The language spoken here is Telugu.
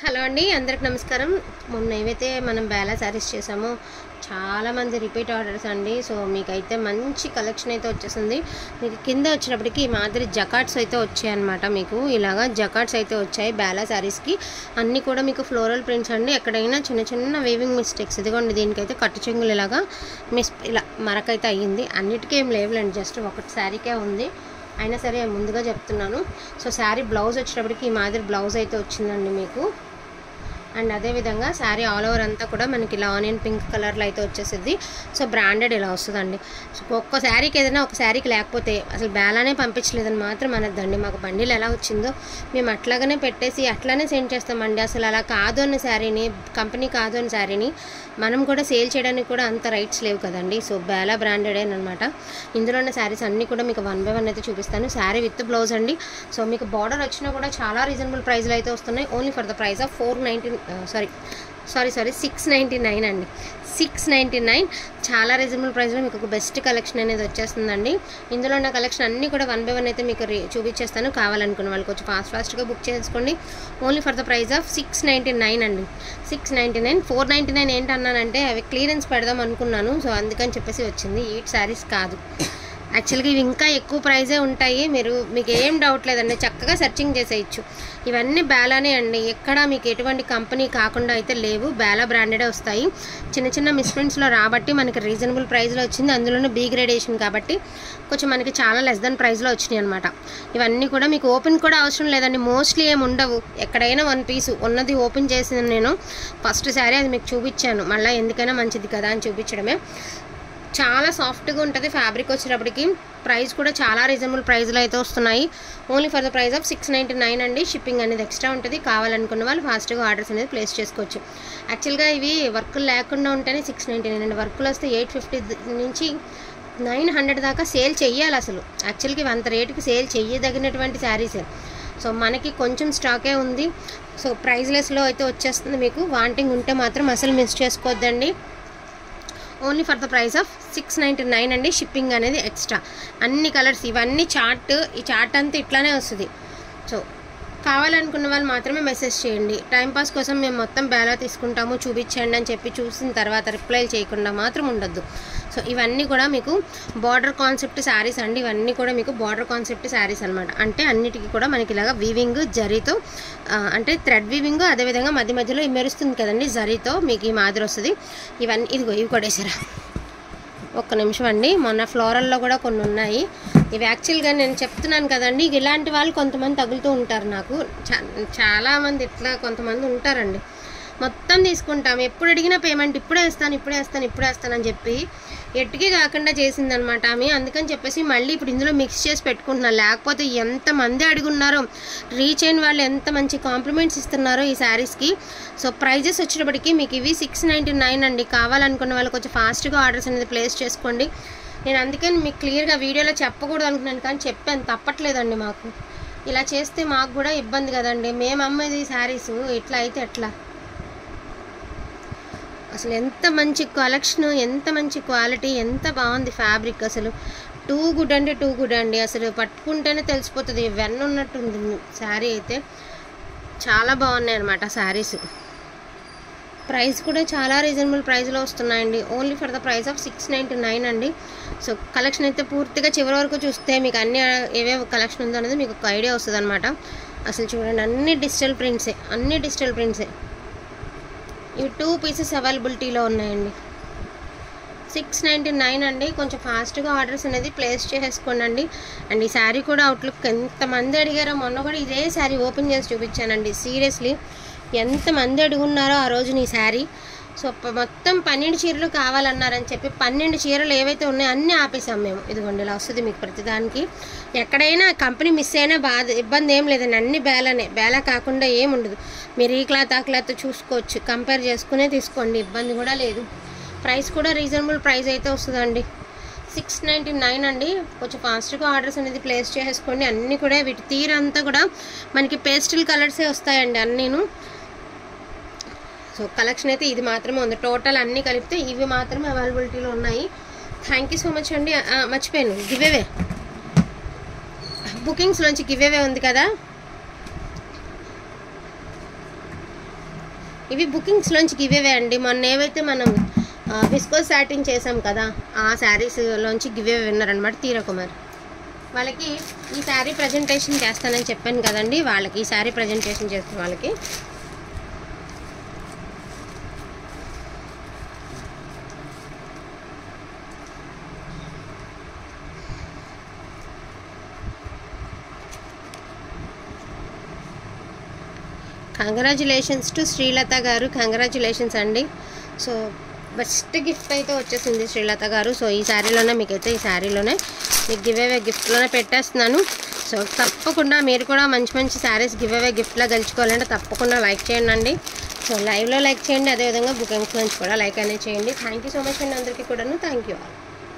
హలో అండి, అందరికి నమస్కారం. మొన్న ఏవైతే మనం బేలా శారీస్ చేసామో చాలా మంది రిపీట్ ఆర్డర్స్ అండి. సో మీకైతే మంచి కలెక్షన్ అయితే వచ్చేసింది. మీకు కింద వచ్చేటప్పటికి ఈ మాదిరి జకాట్స్ అయితే వచ్చాయి అనమాట. మీకు ఇలాగా జకాట్స్ అయితే వచ్చాయి బేలా శారీస్కి. అన్నీ కూడా మీకు ఫ్లోరల్ ప్రింట్స్ అండి. ఎక్కడైనా చిన్న చిన్న వీవింగ్ మిస్టేక్స్, ఇదిగోండి దీనికైతే కట్టు చెంగులు ఇలాగా ఇలా మరకైతే అయ్యింది. అన్నిటికీ ఏం లేవులేండి, జస్ట్ ఒకటి శారీకే ఉంది. అయినా సరే ముందుగా చెప్తున్నాను. సో శారీ బ్లౌజ్ వచ్చేటప్పటికి ఈ మాదిరి బ్లౌజ్ అయితే వచ్చిందండి మీకు. అండ్ అదేవిధంగా శారీ ఆల్ ఓవర్ అంతా కూడా మనకి ఇలా ఆనియన్ పింక్ కలర్లో అయితే వచ్చేసింది. సో బ్రాండెడ్ ఇలా వస్తుందండి. సో ఒక్క శారీకి ఏదైనా ఒక శారీకి లేకపోతే అసలు బేలానే పంపించలేదని మాత్రం అనద్దండి. మాకు బండిలు ఎలా వచ్చిందో మేము అట్లాగనే పెట్టేసి అట్లానే సెండ్ చేస్తామండి. అసలు అలా కాదు అన్న శారీని, కంపెనీ కాదు అన్న శారీని మనం కూడా సేల్ చేయడానికి కూడా అంత రైట్స్ లేవు కదండి. సో బేలా బ్రాండెడే అనమాట. ఇందులో ఉన్న శారీస్ అన్నీ కూడా మీకు 1 by 1 అయితే చూపిస్తాను. శారీ విత్ బ్లౌజ్ అండి. సో మీకు బార్డర్ వచ్చినా కూడా చాలా రీజనబుల్ ప్రైస్లో అయితే వస్తున్నాయి. Only for the price of 699 అండి. 699 చాలా రీజనబుల్ ప్రైస్లో మీకు ఒక బెస్ట్ కలెక్షన్ అనేది వచ్చేస్తుందండి. ఇందులో ఉన్న కలెక్షన్ అన్నీ కూడా 1 by 1 అయితే మీకు చూపించేస్తాను. కావాలనుకున్న వాళ్ళకి వచ్చి ఫాస్ట్గా బుక్ చేసుకోండి. Only for the price of 699 అండి. 699. 499 ఏంటన్నానంటే అవి క్లియరెన్స్ పెడదాం అనుకున్నాను. సో అందుకని చెప్పేసి వచ్చింది. 8 శారీస్ కాదు, యాక్చువల్గా ఇవి ఇంకా ఎక్కువ ప్రైజే ఉంటాయి. మీకు ఏం డౌట్ లేదండి, చక్కగా సెర్చింగ్ చేసేయచ్చు. ఇవన్నీ బేలానే అండి. ఎక్కడ మీకు ఎటువంటి కంపెనీ కాకుండా అయితే లేవు. బేలా బ్రాండెడే వస్తాయి. చిన్న చిన్న మిస్ప్రింట్స్లో రాబట్టి మనకి రీజనబుల్ ప్రైస్లో వచ్చింది. అందులోనూ బీ గ్రేడేషన్ కాబట్టి కొంచెం మనకి చాలా లెస్ దెన్ ప్రైస్లో వచ్చినాయి అనమాట. ఇవన్నీ కూడా మీకు ఓపెన్ కూడా అవసరం లేదండి. మోస్ట్లీ ఏమి ఉండవు. ఎక్కడైనా 1 పీసు ఉన్నది ఓపెన్ చేసింది నేను. ఫస్ట్ శారీ అది మీకు చూపించాను. మళ్ళీ ఎందుకైనా మంచిది కదా అని చూపించడమే. చాలా సాఫ్ట్గా ఉంటుంది ఫ్యాబ్రిక్ వచ్చేటప్పటికి. ప్రైస్ కూడా చాలా రీజనబుల్ ప్రైస్లో అయితే వస్తున్నాయి. Only for the price of 699 అండి. షిప్పింగ్ అనేది ఎక్స్ట్రా ఉంటుంది. కావాలనుకున్న వాళ్ళు ఫాస్ట్గా ఆర్డర్స్ అనేది ప్లేస్ చేసుకోవచ్చు. యాక్చువల్గా ఇవి వర్కులు లేకుండా ఉంటేనే 699 అండి. వర్కులు వస్తే 850 నుంచి 900 దాకా సేల్ చెయ్యాలి. అసలు యాక్చువల్గా ఇవి అంత రేటుకి సేల్ చెయ్యదగినటువంటి శారీసే. సో మనకి కొంచెం స్టాకే ఉంది. సో ప్రైస్లెస్లో అయితే వచ్చేస్తుంది. మీకు వాంటింగ్ ఉంటే మాత్రం అసలు మిస్ చేసుకోవద్దండి. Only for the price of 699 అండి. షిప్పింగ్ అనేది ఎక్స్ట్రా. అన్ని కలర్స్, ఇవన్నీ చార్ట్, ఈ చార్ట్ అంతా ఇట్లానే వస్తుంది. సో కావాలనుకున్న వాళ్ళు మాత్రమే మెసేజ్ చేయండి. టైంపాస్ కోసం మేము మొత్తం బేలా తీసుకుంటాము చూపించండి అని చెప్పి చూసిన తర్వాత రిప్లై చేయకుండా మాత్రం ఉండొద్దు. సో ఇవన్నీ కూడా మీకు బార్డర్ కాన్సెప్ట్ శారీస్ అండి. ఇవన్నీ కూడా మీకు బార్డర్ కాన్సెప్ట్ శారీస్ అనమాట. అంటే అన్నిటికీ కూడా మనకి ఇలాగా వీవింగ్ జరీతో, అంటే థ్రెడ్ వీవింగ్, అదేవిధంగా మధ్య మధ్యలో మెరుస్తుంది కదండి జరీతో మీకు ఈ మాదిరి వస్తుంది. ఇవన్నీ ఇవి కొడేసారా ఒక్క నిమిషం అండి. మొన్న ఫ్లోరల్లో కూడా కొన్ని ఉన్నాయి. ఇవి యాక్చువల్గా నేను చెప్తున్నాను కదండి, ఇలాంటి వాళ్ళు కొంతమంది తగులుతూ ఉంటారు నాకు. చాలామంది ఇట్లా కొంతమంది ఉంటారండి. మొత్తం తీసుకుంటాం, ఎప్పుడు అడిగినా పేమెంట్ ఇప్పుడే వేస్తాను అని చెప్పి ఎట్టుకి కాకుండా చేసిందనమాట ఆమె. అందుకని చెప్పేసి మళ్ళీ ఇప్పుడు ఇందులో మిక్స్ చేసి పెట్టుకుంటున్నాను. లేకపోతే ఎంతమంది అడుగున్నారో, రీచ్ అయిన వాళ్ళు ఎంత మంచి కాంప్లిమెంట్స్ ఇస్తున్నారో ఈ శారీస్కి. సో ప్రైజెస్ వచ్చేటప్పటికి మీకు ఇవి 699 అండి. కావాలనుకున్న వాళ్ళకి కొంచెం ఫాస్ట్గా ఆర్డర్స్ అనేది ప్లేస్ చేసుకోండి. నేను అందుకని మీకు క్లియర్గా వీడియోలో చెప్పకూడదు అనుకున్నాను, కానీ చెప్పాను, తప్పట్లేదండి. మాకు ఇలా చేస్తే మాకు కూడా ఇబ్బంది కదండి. మేము అమ్మేది శారీస్ ఇట్లా అయితే ఎట్లా? అసలు ఎంత మంచి కలెక్షన్, ఎంత మంచి క్వాలిటీ, ఎంత బాగుంది ఫ్యాబ్రిక్. అసలు టూ గుడ్ అండి. అసలు పట్టుకుంటేనే తెలిసిపోతుంది, వెన్న ఉన్నట్టుంది శారీ అయితే. చాలా బాగున్నాయి అనమాట శారీస్. ప్రైస్ కూడా చాలా రీజనబుల్ ప్రైస్లో వస్తున్నాయండి. Only for the price of 699 అండి. సో కలెక్షన్ అయితే పూర్తిగా చివరి వరకు చూస్తే మీకు అన్ని ఏవేవి కలెక్షన్ ఉందో అనేది మీకు ఒక ఐడియా వస్తుంది అనమాట. అసలు చూడండి, అన్ని డిజిటల్ ప్రింట్సే. ఇవి 2 పీసెస్ అవైలబిలిటీలో ఉన్నాయండి. 699 అండి. కొంచెం ఫాస్ట్గా ఆర్డర్స్ అనేది ప్లేస్ చేసేసుకోండి. అండ్ ఈ శారీ కూడా అవుట్లుక్ ఎంతమంది అడిగారో, మొన్న కూడా ఇదే శారీ ఓపెన్ చేసి చూపించానండి. సీరియస్లీ ఎంతమంది అడుగున్నారో ఆ రోజు నీ శారీ. సో మొత్తం 12 చీరలు కావాలన్నారని చెప్పి 12 చీరలు ఏవైతే ఉన్నాయో అన్నీ ఆపేసాం మేము. ఇదిగోండి ఇలా వస్తుంది మీకు ప్రతిదానికి. ఎక్కడైనా కంపెనీ మిస్ అయినా ఇబ్బంది ఏం లేదండి. అన్ని బేలా కాకుండా ఏముండదు. మీరు ఈ క్లాత్ ఆ క్లాత్ చూసుకోవచ్చు, కంపేర్ చేసుకునే తీసుకోండి, ఇబ్బంది కూడా లేదు. ప్రైస్ కూడా రీజనబుల్ ప్రైస్ అయితే వస్తుందండి. 699 అండి. కొంచెం ఫాస్ట్గా ఆర్డర్స్ అనేది ప్లేస్ చేసుకోండి. అన్నీ కూడా వీటి తీరంతా కూడా మనకి పేస్టల్ కలర్సే వస్తాయండి అన్నీను. సో కలెక్షన్ అయితే ఇది మాత్రమే ఉంది. టోటల్ అన్నీ కలిపితే ఇవి మాత్రమే అవైలబిలిటీలో ఉన్నాయి. థ్యాంక్ యూ సో మచ్ అండి. మర్చిపోయాను, గివేవే బుకింగ్స్లోంచి గివేవే ఉంది కదా, ఇవి బుకింగ్స్లోంచి గివేవే అండి. మొన్న ఏవైతే మనం విస్కోస్ సాటిన్ చేసాం కదా, ఆ శారీస్లోంచి గివేవే విన్నర్ అనమాట తీరకుమార్. వాళ్ళకి ఈ శారీ ప్రజెంటేషన్ చేస్తానని చెప్పాను కదండి, వాళ్ళకి ఈ శారీ ప్రజెంటేషన్ చేస్తాను వాళ్ళకి. కంగ్రాచులేషన్స్ టు శ్రీలత గారు, కంగ్రాచులేషన్స్ అండి. సో బెస్ట్ గిఫ్ట్ అయితే వచ్చేసింది శ్రీలత గారు. సో ఈ శారీలోనే మీకైతే ఈ శారీలోనే మీకు గివేవే గిఫ్ట్లోనే పెట్టేస్తున్నాను. సో తప్పకుండా మీరు కూడా మంచి మంచి శారీస్ గివేవే గిఫ్ట్లో గెలుచుకోవాలంటే తప్పకుండా లైక్ చేయండి అండి. సో లైవ్లో లైక్ చేయండి, అదేవిధంగా బుకింగ్స్ నుంచి కూడా లైక్ అనేది చేయండి. థ్యాంక్ యూ సో మచ్ అండి అందరికీ కూడాను. Thank you all.